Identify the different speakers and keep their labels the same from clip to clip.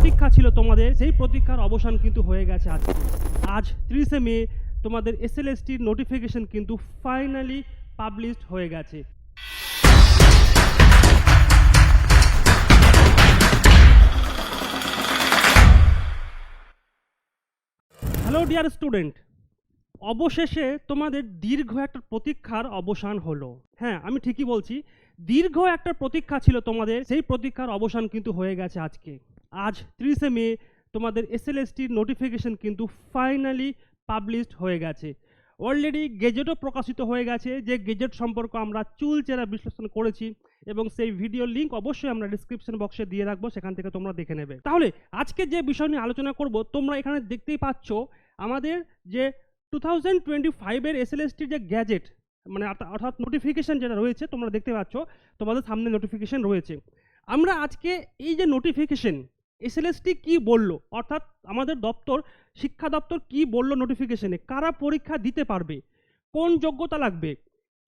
Speaker 1: প্রতীক্ষা ছিল তোমাদের, সেই প্রতীক্ষার অবসান কিন্তু হয়ে গেছে আজকে। আজ 30শে মে তোমাদের এসএলএসটির নোটিফিকেশন কিন্তু ফাইনালি পাবলিশড হয়ে গেছে। হ্যালো ডিয়ার স্টুডেন্ট, অবশেষে তোমাদের দীর্ঘ একটা প্রতীক্ষার অবসান হলো। হ্যাঁ, আমি ঠিকই বলছি, দীর্ঘ একটা প্রতীক্ষা ছিল তোমাদের, সেই প্রতীক্ষার অবসান কিন্তু হয়ে গেছে আজকে। আজ 30শে মে তোমাদের এসএলএসটির নোটিফিকেশন কিন্তু ফাইনালি পাবলিশড হয়ে গেছে। অলরেডি গেজেটও প্রকাশিত হয়ে গেছে, যে গেজেট সম্পর্কে আমরা চুলচেরা বিশ্লেষণ করেছি এবং সেই ভিডিও লিঙ্ক অবশ্যই আমরা ডিসক্রিপশন বক্সে দিয়ে রাখবো, সেখান থেকে তোমরা দেখে নেবে। তাহলে আজকে যে বিষয় নিয়ে আলোচনা করব, তোমরা এখানে দেখতেই পাচ্ছ আমাদের যে 2025-এর এসএলএসটির যে গ্যাজেট, মানে অর্থাৎ নোটিফিকেশন যেটা রয়েছে, তোমরা দেখতে পাচ্ছ তোমাদের সামনে নোটিফিকেশন রয়েছে। আমরা আজকে এই যে নোটিফিকেশন এসএলএসটি কি বললো, অর্থাৎ আমাদের দপ্তর, শিক্ষা দপ্তর কি বললো নোটিফিকেশনে, কারা পরীক্ষা দিতে পারবে, কোন যোগ্যতা লাগবে,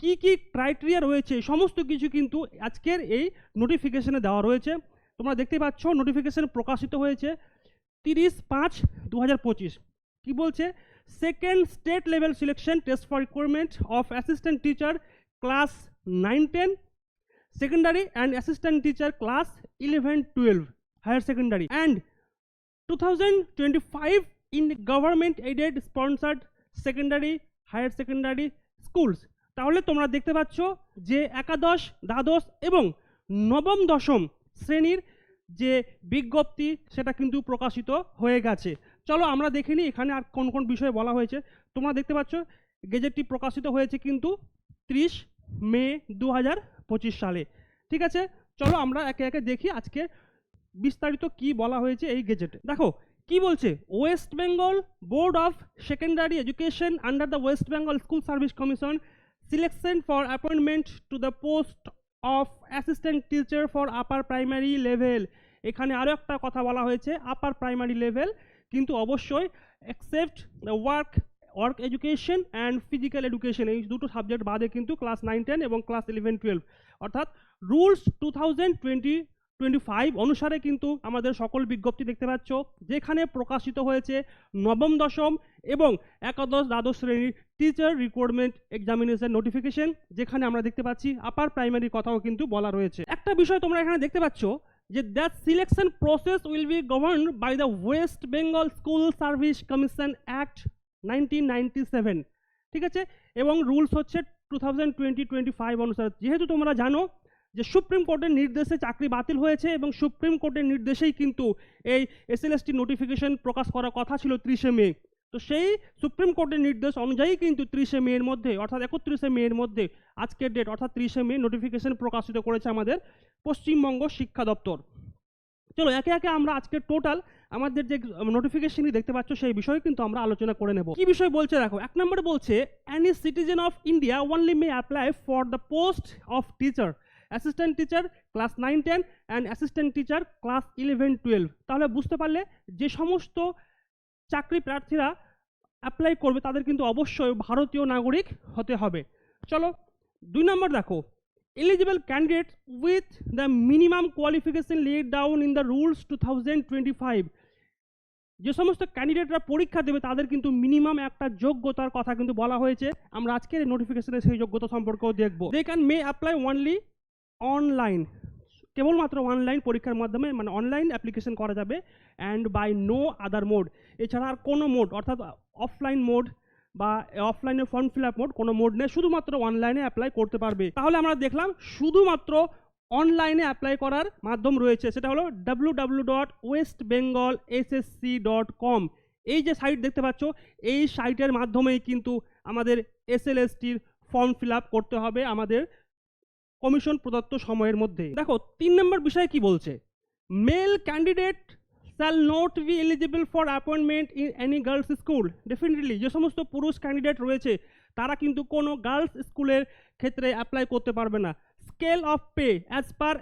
Speaker 1: কি কি ক্রাইটেরিয়া রয়েছে, সমস্ত কিছু কিন্তু আজকের এই নোটিফিকেশনে দেওয়া রয়েছে। তোমরা দেখতে পাচ্ছ নোটিফিকেশন প্রকাশিত হয়েছে 30/5/2025। কি বলছে? Second state level selection test for recruitment of assistant teacher class 9-10 secondary and assistant teacher class 11-12 higher secondary and 2025 in government aided sponsored secondary higher secondary schools। তাহলে তোমরা দেখতে পাচ্ছ যে একাদশ, দ্বাদশ এবং নবম দশম শ্রেণীর যে বিজ্ঞপ্তি সেটা কিন্তু প্রকাশিত হয়ে গেছে। চলো আমরা দেখে নিই এখানে আর কোন কোন বিষয়ে বলা হয়েছে। তোমরা দেখতে পাচ্ছ গেজেটটি প্রকাশিত হয়েছে কিন্তু 30 মে 2025 সালে। ঠিক আছে, চলো আমরা একে একে দেখি আজকে বিস্তারিত কি বলা হয়েছে এই গেজেটে। দেখো কি বলছে, West Bengal board of secondary education under the West Bengal School Service commission selection for appointment to the post of assistant teacher for upper primary level. এখানে আরও একটা কথা বলা হয়েছে, আপার প্রাইমারি লেভেল, কিন্তু অবশ্যই except the work education and physical education, এই দুটো সাবজেক্ট বাদে কিন্তু ক্লাস 9-10 এবং ক্লাস 11-12, অর্থাৎ রুলস 2025 অনুসারে কিন্তু আমাদের সকল বিজ্ঞপ্তি দেখতে পাচ্ছ, যেখানে প্রকাশিত হয়েছে নবম দশম এবং একাদশ দ্বাদশ শ্রেণীর টিচার রিক্রুটমেন্ট এক্সামিনেশন নোটিফিকেশন, যেখানে আমরা দেখতে পাচ্ছি আপার প্রাইমারির কথাও কিন্তু বলা রয়েছে। একটা বিষয় তোমরা এখানে দেখতে পাচ্ছ যে that selection process will be governed by the West Bengal School Service Commission Act 1997। ঠিক আছে, এবং রুলস হচ্ছে 2025 অনুসারে। যেহেতু তোমরা জানো যে সুপ্রিম কোর্টের নির্দেশে চাকরি বাতিল হয়েছে এবং সুপ্রিম কোর্টের নির্দেশেই কিন্তু এই এসএলএসটি নোটিফিকেশন প্রকাশ করার কথা ছিল 30শে মে, তো সেই সুপ্রিম কোর্টের নির্দেশ অনুযায়ী কিন্তু 30শে মে এর মধ্যে, অর্থাৎ 31শে মে এর মধ্যে আজকের ডেট অর্থাৎ 30শে মে নোটিফিকেশন প্রকাশিত করেছে আমাদের পশ্চিমবঙ্গ শিক্ষা দপ্তর। চলো একে একে আমরা আজকে টোটাল আমাদের যে নোটিফিকেশনই দেখতে পাচ্ছ সেই বিষয়ে কিন্তু আমরা আলোচনা করে নেব। কি বিষয় বলছে দেখো, এক নম্বরে বলছে any citizen of India only may apply for the post of teacher, assistant teacher class 9-10 and assistant teacher class 11-12। তাহলে বুঝতে পারলে যে সমস্ত চাকরি প্রার্থীরা অ্যাপ্লাই করবে তাদের কিন্তু অবশ্যই ভারতীয় নাগরিক হতে হবে। চলো 2 নম্বর দেখো, eligible candidates with the minimum qualification laid down in the rules 2025। যে সমস্ত ক্যান্ডিডেটরা পরীক্ষা দেবে তাদের কিন্তু মিনিমাম একটা যোগ্যতার কথা কিন্তু বলা হয়েছে। আমরা আজকের নোটিফিকেশনে সেই যোগ্যতা সম্পর্কেও দেখব। They can may apply only online, কেবলমাত্র অনলাইন পরীক্ষার মাধ্যমে, মানে অনলাইন অ্যাপ্লিকেশন করা যাবে, and by no other mode, এছাড়া আর কোনো মোড অর্থাৎ অফলাইন মোড বা অফলাইনে ফর্ম ফিল আপ মোড কোনো মোড নেই, শুধুমাত্র অনলাইনে অ্যাপ্লাই করতে পারবে। তাহলে আমরা দেখলাম শুধুমাত্র অনলাইনে অ্যাপ্লাই করার মাধ্যম রয়েছে, সেটা হলো www.westbengalssc.com। এই যে সাইট দেখতে পাচ্ছ, এই সাইটের মাধ্যমেই কিন্তু আমাদের এসএলএসটির ফর্ম ফিল আপ করতে হবে আমাদের কমিশন প্রদত্ত সময়ের মধ্যে। দেখো 3 নম্বর বিষয় কি বলছে, male candidate shall not be eligible for appointment in any girls school। Definitely যে সমস্ত পুরুষ ক্যান্ডিডেট রয়েছে তারা কিন্তু কোনো গার্লস স্কুলের ক্ষেত্রে অ্যাপ্লাই করতে পারবে না। Scale of pay as per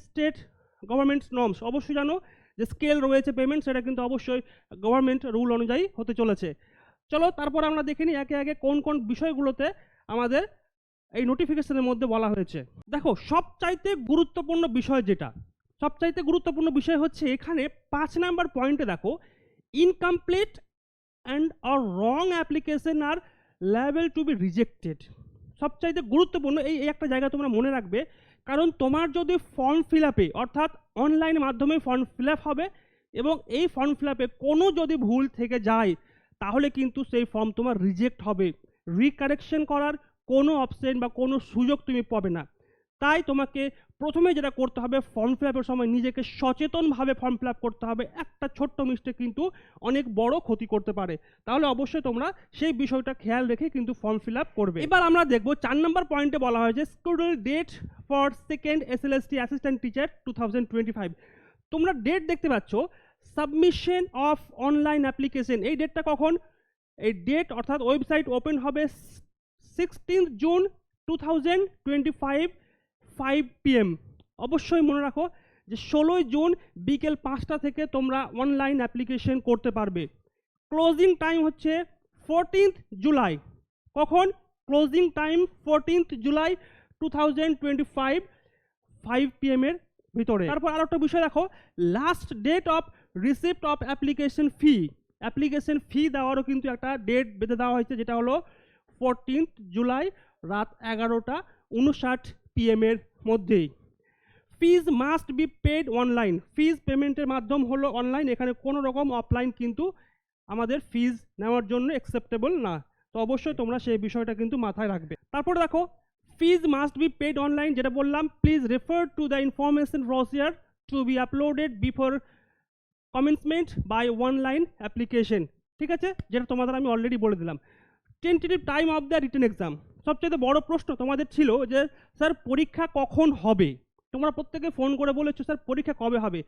Speaker 1: state government norms, অবশ্যই জানো যে স্কেল রয়েছে পেমেন্ট, সেটা কিন্তু অবশ্যই গভর্নমেন্ট রুল অনুযায়ী হতে চলেছে। চলো তারপর আমরা দেখে নিই একে একে কোন কোন বিষয়গুলোতে আমাদের এই নোটিফিকেশনের মধ্যে বলা হয়েছে। দেখো সবচাইতে গুরুত্বপূর্ণ বিষয় যেটা, সবচাইতে গুরুত্বপূর্ণ বিষয় হচ্ছে এখানে 5 নাম্বার পয়েন্টে দেখো, incomplete and or wrong application are liable to be rejected. সবচাইতে গুরুত্বপূর্ণ এই একটা জায়গা তোমরা মনে রাখবে, কারণ তোমার যদি ফর্ম ফিল আপে অর্থাৎ অনলাইন মাধ্যমে ফর্ম ফিল আপ হবে এবং এই ফর্ম ফিল আপে কোনো যদি ভুল থেকে যায় তাহলে কিন্তু সেই ফর্ম তোমার রিজেক্ট হবে, রিকারেকশন করার কোনো অপশন বা কোনো সুযোগ তুমি পাবে না। তাই তোমাকে প্রথমে যেটা করতে হবে, ফর্ম ফিল আপের সময় নিজেকে সচেতনভাবে ফর্ম ফিল আপ করতে হবে। একটা ছোট্ট মিস্টেক কিন্তু অনেক বড় ক্ষতি করতে পারে, তাহলে অবশ্যই তোমরা সেই বিষয়টা খেয়াল রেখে কিন্তু ফর্ম ফিল আপ করবে। এবার আমরা দেখব 4 নম্বর পয়েন্টে বলা হয়েছে schedule date for second SLST assistant teacher 2025। তোমরা ডেট দেখতে পাচ্ছ, সাবমিশন অফ অনলাইন অ্যাপ্লিকেশন। এই ডেটটা কখন? এই ডেট অর্থাৎ ওয়েবসাইট ওপেন হবে 16 জুন 2025 5 PM। অবশ্যই মনে রাখো যে 16 জুন বিকেল 5টা থেকে তোমরা অনলাইন অ্যাপ্লিকেশন করতে পারবে। ক্লোজিং টাইম হচ্ছে 14th জুলাই। কখন? Closing time 14th July 2025 5 PM এর ভিতরে। তারপর আর একটা বিষয় দেখো, last date of receipt of application fee. Application fee দেওয়ারও কিন্তু একটা ডেট বেঁধে দেওয়া হয়েছে, যেটা হলো 14th জুলাই রাত 11:59 PM এর মধ্যেই। ফিজ মাস্ট বি পেড অনলাইন। ফিজ পেমেন্টের মাধ্যম হলো অনলাইন, এখানে কোনো রকম অফলাইন কিন্তু আমাদের ফিজ নেওয়ার জন্য অ্যাকসেপ্টেবল না। তো অবশ্যই তোমরা সেই বিষয়টা কিন্তু মাথায় রাখবে। তারপর দেখো, fees must be paid online, যেটা বললাম, please refer to the information brochure to be uploaded before commencement by online application. ঠিক আছে, যেটা তোমাদের আমি অলরেডি বলে দিলাম। Tentative time of the written exam. সবচেয়ে বড় প্রশ্ন তোমাদের ছিল যে স্যার পরীক্ষা কখন হবে। তোমরা প্রত্যেকে ফোন করে বলেছো স্যার পরীক্ষা কবে হবে।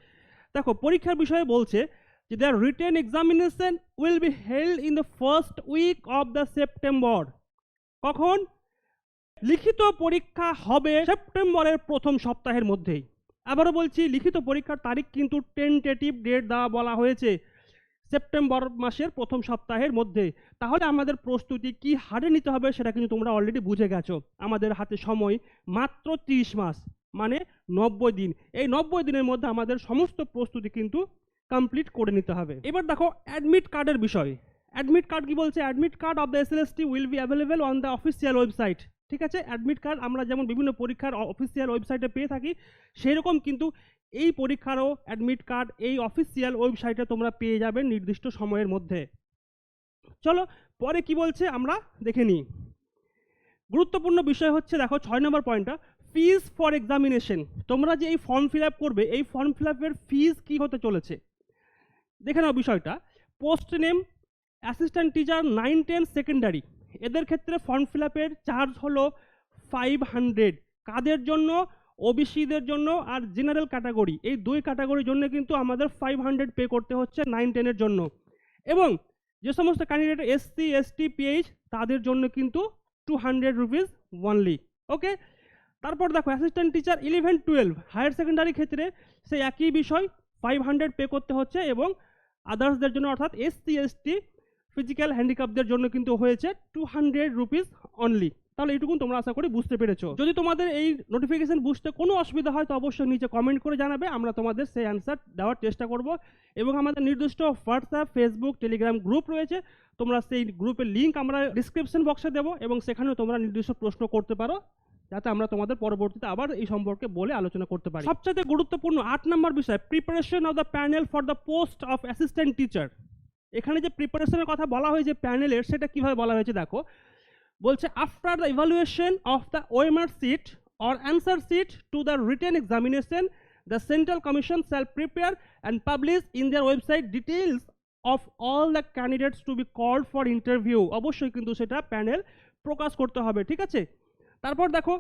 Speaker 1: দেখো, পরীক্ষার বিষয়ে বলছে যে the written examination will be held in the first week of the September. কখন? লিখিত পরীক্ষা হবে সেপ্টেম্বরের প্রথম সপ্তাহের মধ্যেই। আবারও বলছি, লিখিত পরীক্ষার তারিখ কিন্তু টেন্টেটিভ ডেট দেওয়া বলা হয়েছে সেপ্টেম্বর মাসের প্রথম সপ্তাহের মধ্যে। তাহলে আমাদের প্রস্তুতি কি হারে নিতে হবে সেটা কিন্তু তোমরা অলরেডি বুঝে গেছো। আমাদের হাতে সময় মাত্র 30 মাস, মানে 90 দিন। এই 90 দিনের মধ্যে আমাদের সমস্ত প্রস্তুতি কিন্তু কমপ্লিট করে নিতে হবে। এবার দেখো অ্যাডমিট কার্ডের বিষয়। অ্যাডমিট কার্ড কি বলছে? Admit card of the SLST will be available on the official website. ঠিক আছে, অ্যাডমিট কার্ড আমরা যেমন বিভিন্ন পরীক্ষার অফিসিয়াল ওয়েবসাইটে পেয়ে থাকি, সেই রকম কিন্তু এই পরীক্ষারও অ্যাডমিট কার্ড এই অফিসিয়াল ওয়েবসাইটে তোমরা পেয়ে যাবে নির্দিষ্ট সময়ের মধ্যে। চলো পরে কি বলছে আমরা দেখে নিই। গুরুত্বপূর্ণ বিষয় হচ্ছে দেখো 6 নম্বর পয়েন্টটা, ফিজ ফর এক্সামিনেশন। তোমরা যে এই ফর্ম ফিল আপ করবে, এই ফর্ম ফিল আপের ফিজ কি হতে চলেছে দেখে নাও বিষয়টা। Post name assistant teacher 9-10 secondary, এদের ক্ষেত্রে ফর্ম ফিল আপের চার্জ হলো 500। কাদের জন্য? ওবিসিদের জন্য আর জেনারেল ক্যাটাগরি, এই দুই ক্যাটাগরির জন্য কিন্তু আমাদের 500 পে করতে হচ্ছে 9-10 জন্য। এবং যে সমস্ত ক্যান্ডিডেট SC ST PH তাদের জন্য কিন্তু 200 রুপিস অনলি। ওকে, তারপর দেখো অ্যাসিস্ট্যান্ট টিচার 11-12 হায়ার সেকেন্ডারি ক্ষেত্রে সেই একই বিষয় 500 পে করতে হচ্ছে, এবং আদার্সদের জন্য অর্থাৎ SC ST ফিজিক্যাল হ্যান্ডিক্যাপদের জন্য কিন্তু হয়েছে 200 রুপিস অনলি। তাহলে এইটুকু তোমরা আশা করি বুঝতে পেরেছো। যদি তোমাদের এই নোটিফিকেশন বুঝতে কোনো অসুবিধা হয় তো অবশ্যই নিচে কমেন্ট করে জানাবে, আমরা তোমাদের সেই অ্যান্সার দেওয়ার চেষ্টা করব। এবং আমাদের নির্দিষ্ট হোয়াটসঅ্যাপ, ফেসবুক, টেলিগ্রাম গ্রুপ রয়েছে, তোমরা সেই গ্রুপের লিঙ্ক আমরা ডিসক্রিপশন বক্সে দেবো, এবং সেখানেও তোমরা নির্দিষ্ট প্রশ্ন করতে পারো, যাতে আমরা তোমাদের পরবর্তীতে আবার এই সম্পর্কে বলে আলোচনা করতে পারি। সবচেয়ে গুরুত্বপূর্ণ 8 নম্বর বিষয়, preparation of the panel for the post of assistant teacher. এখানে যে প্রিপারেশনের কথা বলা হয়েছে প্যানেলের, সেটা কিভাবে বলা হয়েছে দেখো। বলছে after the evaluation of the OMR sheet or answer sheet to the written examination, the central commission shall prepare and publish in their website details of all the candidates to be called for interview. অবশ্যই কিন্তু সেটা panel প্রকাশ করতে হবে। ঠিক আছে, তারপর দেখো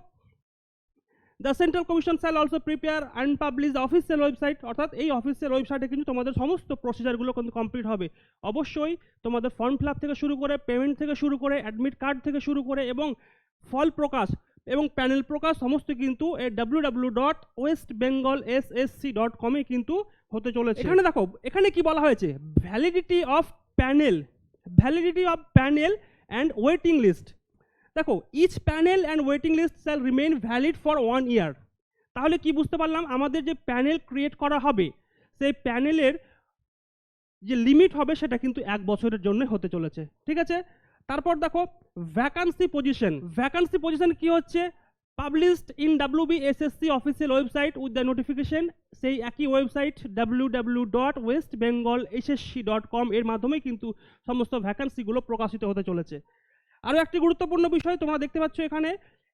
Speaker 1: the central commission shall also prepare and publish the official website, অর্থাৎ এই অফিসিয়াল ওয়েবসাইটে কিন্তু তোমাদের সমস্ত প্রসিজারগুলো কিন্তু কমপ্লিট হবে। অবশ্যই তোমাদের ফর্ম ফিল আপ থেকে শুরু করে, পেমেন্ট থেকে শুরু করে, অ্যাডমিট কার্ড থেকে শুরু করে, এবং ফল প্রকাশ এবং প্যানেল প্রকাশ সমস্ত কিন্তু এই www.westbengalssc.com কিন্তু হতে চলেছে। এখানে দেখো, এখানে কি বলা হয়েছে, validity of panel and waiting list. দেখো, each panel and waiting list shall remain valid for 1 year। তাহলে কি বুঝতে পারলাম, আমাদের যে প্যানেল ক্রিয়েট করা হবে সেই প্যানেলের যে লিমিট হবে সেটা কিন্তু 1 বছরের জন্য হতে চলেছে, ঠিক আছে। তারপর দেখো ভ্যাকান্সি পজিশন কি হচ্ছে, published in WBSSC official website with the notification, সেই একই ওয়েবসাইট www.westbengalssc.com এর মাধ্যমে কিন্তু সমস্ত ভ্যাকান্সিগুলো প্রকাশিত হতে চলেছে। আরও একটি গুরুত্বপূর্ণ বিষয় তোমরা দেখতে পাচ্ছ এখানে,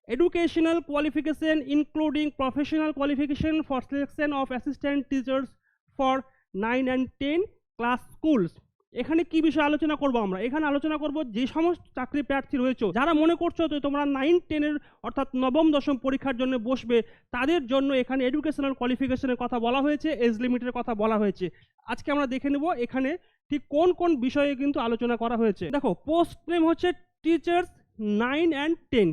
Speaker 1: educational qualification including professional qualification for selection of assistant teachers for 9 and 10 class schools. এখানে কি বিষয় আলোচনা করব আমরা, এখানে আলোচনা করব যে সমস্ত চাকরি প্রার্থী রয়েছে যারা মনে করছো যে তোমরা 9-10 অর্থাৎ নবম দশম পরীক্ষার জন্য বসবে, তাদের জন্য এখানে এডুকেশনাল কোয়ালিফিকেশনের কথা বলা হয়েছে, এজ লিমিটের কথা বলা হয়েছে। আজকে আমরা দেখে নেব এখানে ঠিক কোন কোন বিষয়ে কিন্তু আলোচনা করা হয়েছে। দেখো, পোস্ট নেম হচ্ছে টিচার্স 9 and 10।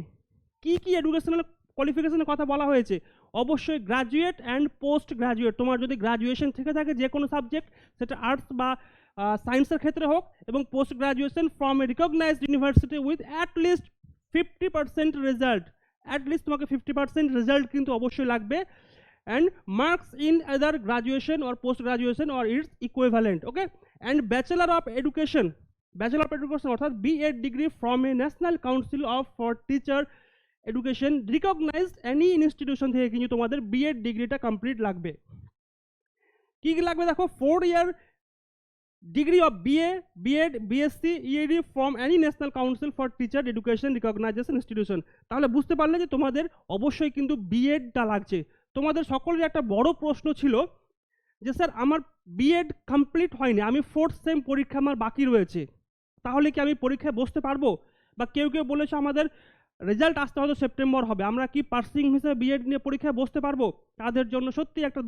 Speaker 1: কি কি এডুকেশনাল কোয়ালিফিকেশনের কথা বলা হয়েছে, অবশ্যই গ্রাজুয়েট অ্যান্ড পোস্ট গ্রাজুয়েট। তোমার যদি গ্রাজুয়েশন থেকে থাকে যে কোনো সাবজেক্ট, সেটা আর্টস বা সায়েন্সের ক্ষেত্রে হোক, এবং post graduation from a recognised university with at least 50% result. At least তোমাকে 50% রেজাল্ট কিন্তু অবশ্যই লাগবে। And marks in other graduation or post graduation or its equivalent, okay. And bachelor of education অর্থাৎ BEd degree from a national council of for teacher education recognised any institution থেকে কিন্তু তোমাদের BEd ডিগ্রিটা complete লাগবে। কি কি লাগবে দেখো, 4 year degree of BA, BEd, BSc, EAD from any national council for teacher education recognition institution. তাহলে বুঝতে পারলে যে তোমাদের অবশ্যই কিন্তু BEdটা লাগছে। তোমাদের সকলের একটা বড় প্রশ্ন ছিল যে স্যার আমার BEd কমপ্লিট হয়নি, আমি 4th সেম পরীক্ষা আমার বাকি রয়েছে, তাহলে কি আমি পরীক্ষায় বসতে পারবো? বা কেউ কেউ বলেছে আমাদের রেজাল্ট আসতে হয়তো সেপ্টেম্বর হবে, আমরা কি পার্সিং হিসেবে BEd নিয়ে পরীক্ষায় বসতে পারবো? তাদের জন্য সত্যি একটা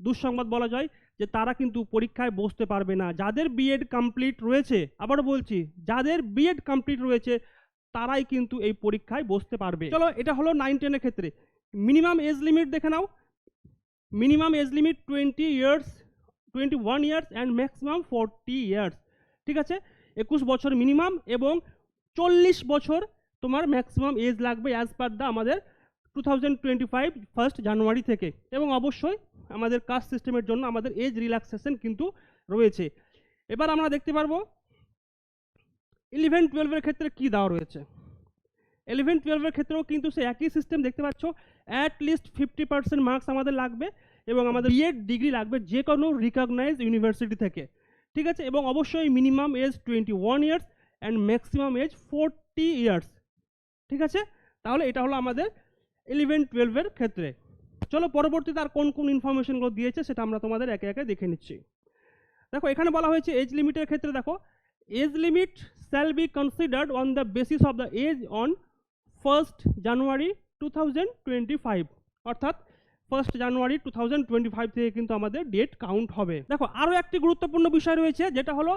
Speaker 1: দুঃসংবাদ বলা যায় যে তারা কিন্তু পরীক্ষায় বসতে পারবে না। যাদের BEd কমপ্লিট রয়েছে, আবার বলছি, যাদের BEd কমপ্লিট রয়েছে তারাই কিন্তু এই পরীক্ষায় বসতে পারবে। চলো, এটা হলো 9-10 এর ক্ষেত্রে। মিনিমাম এজ লিমিট দেখে নাও। Minimum age limit 21 years and maximum 40 years, ঠিক আছে। 21 বছর মিনিমাম এবং 40 বছর তোমার ম্যাক্সিমাম এজ লাগবে অ্যাজ পার দ্য আমাদের 2025 1 জানুয়ারি থেকে। এবং অবশ্যই আমাদের কাস্ট সিস্টেমের জন্য আমাদের এজ রিল্যাক্সেশন কিন্তু রয়েছে। এবার আমরা দেখতে পারবো 11-12 এর ক্ষেত্রে কি দেওয়া রয়েছে। 11-12 এর ক্ষেত্রেও কিন্তু সে একই সিস্টেম দেখতে পাচ্ছ, অ্যাটলিস্ট 50% মার্কস আমাদের লাগবে এবং আমাদের BEd ডিগ্রি লাগবে যে কোনো রিকগনাইজ ইউনিভার্সিটি থেকে, ঠিক আছে। এবং অবশ্যই minimum age 21 years and maximum age 40 years, ঠিক আছে। তাহলে এটা হলো আমাদের 11-12 এর ক্ষেত্রে। চলো, পরবর্তীতে আর কোন কোন ইনফরমেশনগুলো দিয়েছে সেটা আমরা তোমাদের একে একে দেখে নিচ্ছি। দেখো, এখানে বলা হয়েছে এজ লিমিটের ক্ষেত্রে, দেখো, age limit shall be considered on the basis of the age on 1 January 2025, অর্থাৎ 1 জানুয়ারি 2025 থেকে কিন্তু আমাদের ডেট কাউন্ট হবে। দেখো, আরও একটি গুরুত্বপূর্ণ বিষয় রয়েছে যেটা হলো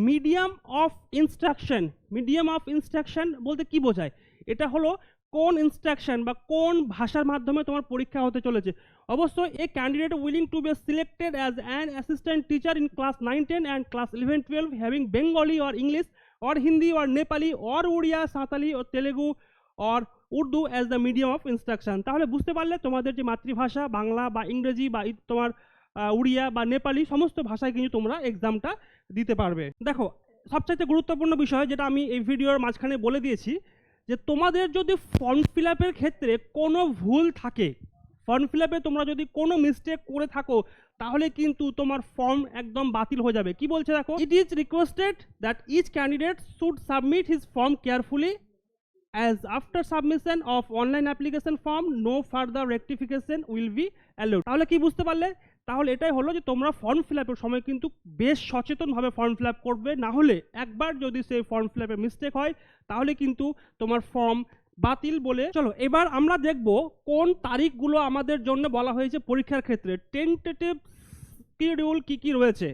Speaker 1: medium of instruction. Medium of instruction বলতে কি বোঝায়? এটা হলো কোন ইনস্ট্রাকশন বা কোন ভাষার মাধ্যমে তোমার পরীক্ষা হতে চলেছে। অবশ্যই a candidate willing to be selected as an assistant teacher in class 9-10 and class 11-12 having Bengali or English or Hindi or Nepali or Oriya, Santali ও Telugu or Urdu as the medium of instruction. তাহলে বুঝতে পারলে তোমাদের যে মাতৃভাষা বাংলা বা ইংরেজি বা তোমার উড়িয়া বা নেপালি সমস্ত ভাষায় কিন্তু তোমরা এক্সামটা দিতে পারবে। দেখো, সবচাইতে গুরুত্বপূর্ণ বিষয় যেটা আমি এই ভিডিওর মাঝখানে বলে দিয়েছি, যে তোমাদের যদি ফর্ম ফিল আপের ক্ষেত্রে কোনো ভুল থাকে, ফর্ম ফিল আপে তোমরা যদি কোনো মিস্টেক করে থাকো, তাহলে কিন্তু তোমার ফর্ম একদম বাতিল হয়ে যাবে। কি বলছে দেখো, it is requested that each candidate should submit his form carefully as after submission of online application form no further rectification will be allowed। তাহলে কি বুঝতে পারলে? তাহলে এটাই হলো যে তোমরা ফর্ম ফিল আপের সময় কিন্তু বেশ সচেতনভাবে ফর্ম ফিল আপ করবে, না হলে একবার যদি সেই ফর্ম ফিল আপে মিস্টেক হয় তাহলে কিন্তু তোমার ফর্ম বাতিল বলে। চলো, এবার আমরা দেখব কোন তারিখগুলো আমাদের জন্য বলা হয়েছে পরীক্ষার ক্ষেত্রে। টেন্টেটিভ শিডিউল কি কি রয়েছে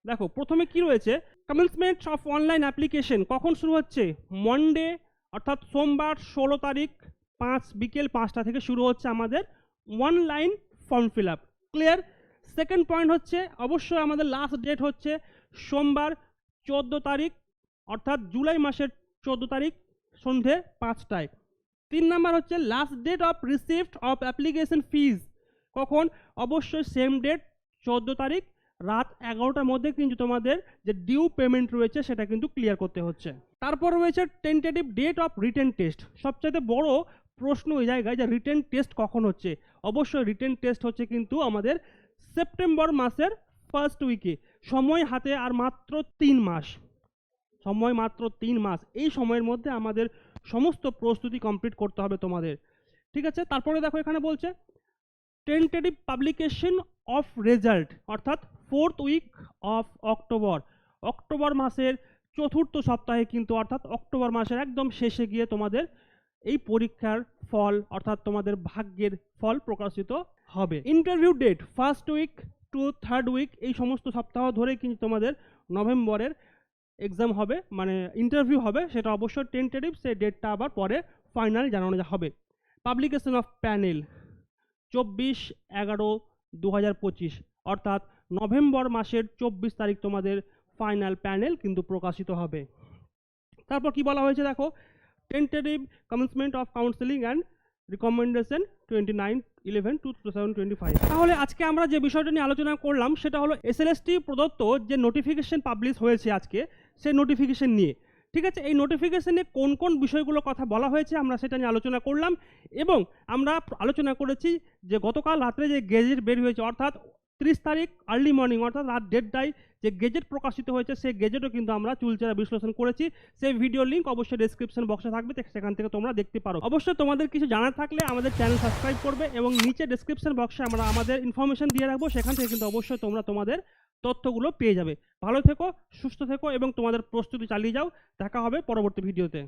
Speaker 1: দেখো। প্রথমে কি রয়েছে, কমেন্সমেন্ট অফ অনলাইন অ্যাপ্লিকেশন কখন শুরু হচ্ছে? মন্ডে অর্থাৎ সোমবার 16 তারিখ বিকেল 5টা থেকে শুরু হচ্ছে আমাদের online form fill up. Clear? Second point হচ্ছে অবশ্যই আমাদের লাস্ট ডেট হচ্ছে সোমবার 14 তারিখ অর্থাৎ জুলাই মাসের 14 তারিখ সন্ধে 5টায়। 3 নাম্বার হচ্ছে last date of receipt of application fees কখন? অবশ্যই সেম ডেট 14 তারিখ রাত 11টার মধ্যে কিন্তু তোমাদের যে ডিউ পেমেন্ট রয়েছে সেটা কিন্তু ক্লিয়ার করতে হচ্ছে। তারপর রয়েছে tentative date of written test. সবচাইতে বড় প্রশ্ন এই জায়গায় যে রিটেন টেস্ট কখন হচ্ছে। অবশ্যই রিটেন টেস্ট হচ্ছে কিন্তু আমাদের সেপ্টেম্বর মাসের ফার্স্ট উইকে। সময় হাতে আর মাত্র 3 মাস, সময় মাত্র 3 মাস। এই সময়ের মধ্যে আমাদের সমস্ত প্রস্তুতি কমপ্লিট করতে হবে তোমাদের, ঠিক আছে। তারপরে দেখো এখানে বলছে টেন্টেটিভ পাবলিকেশন অফ রেজাল্ট, অর্থাৎ 4th week of October. October মাসের 4র্থ সপ্তাহে কিন্তু, অর্থাৎ অক্টোবর মাসের একদম শেষে গিয়ে তোমাদের এই পরীক্ষার ফল অর্থাৎ তোমাদের ভাগ্যের ফল প্রকাশিত হবে। Interview date 1st week to 3rd week, এই সমস্ত সপ্তাহ ধরে কিন্তু তোমাদের নভেম্বরের এক্সাম হবে, মানে ইন্টারভিউ হবে। সেটা অবশ্যই টেন্টেটিভ, সেই ডেটটা আবার পরে ফাইনাল জানানো হবে। পাবলিকেশন অফ প্যানেল 24/11/2025, অর্থাৎ নভেম্বর মাসের 24 তারিখ তোমাদের ফাইনাল প্যানেল কিন্তু প্রকাশিত হবে। তারপর কি বলা হয়েছে দেখো, tentative commencement of counselling and recommendation 29/11/2025। তাহলে আজকে আমরা যে বিষয়টা নিয়ে আলোচনা করলাম সেটা হলো এসএলএসটি প্রদত্ত যে নোটিফিকেশন পাবলিশ হয়েছে আজকে, সেই নোটিফিকেশন নিয়ে, ঠিক আছে। এই নোটিফিকেশনে কোন কোন বিষয়গুলো কথা বলা হয়েছে আমরা সেটা নিয়ে আলোচনা করলাম, এবং আমরা আলোচনা করেছি যে গতকাল রাত্রে যে গেজেট বের হয়েছে, অর্থাৎ 30 তারিখ আর্লি মর্নিং অর্থাৎ রাত 1:30টায় যে গেজেট প্রকাশিত হয়েছে, সেই গেজেটও কিন্তু আমরা চুলচেরা বিশ্লেষণ করেছি। সেই ভিডিও লিঙ্ক অবশ্যই ডেসক্রিপশন বক্সে থাকবে, সেখান থেকে তোমরা দেখতে পারো। অবশ্যই তোমাদের কিছু জানার থাকলে আমাদের চ্যানেল সাবস্ক্রাইব করবে, এবং নিচে ডেসক্রিপশন বক্সে আমরা আমাদের ইনফরমেশন দিয়ে রাখবো, সেখান থেকে কিন্তু অবশ্যই তোমরা তোমাদের তথ্যগুলো পেয়ে যাবে। ভালো থেকো, সুস্থ থেকো এবং তোমাদের প্রস্তুতি চালিয়ে যাও। দেখা হবে পরবর্তী ভিডিওতে।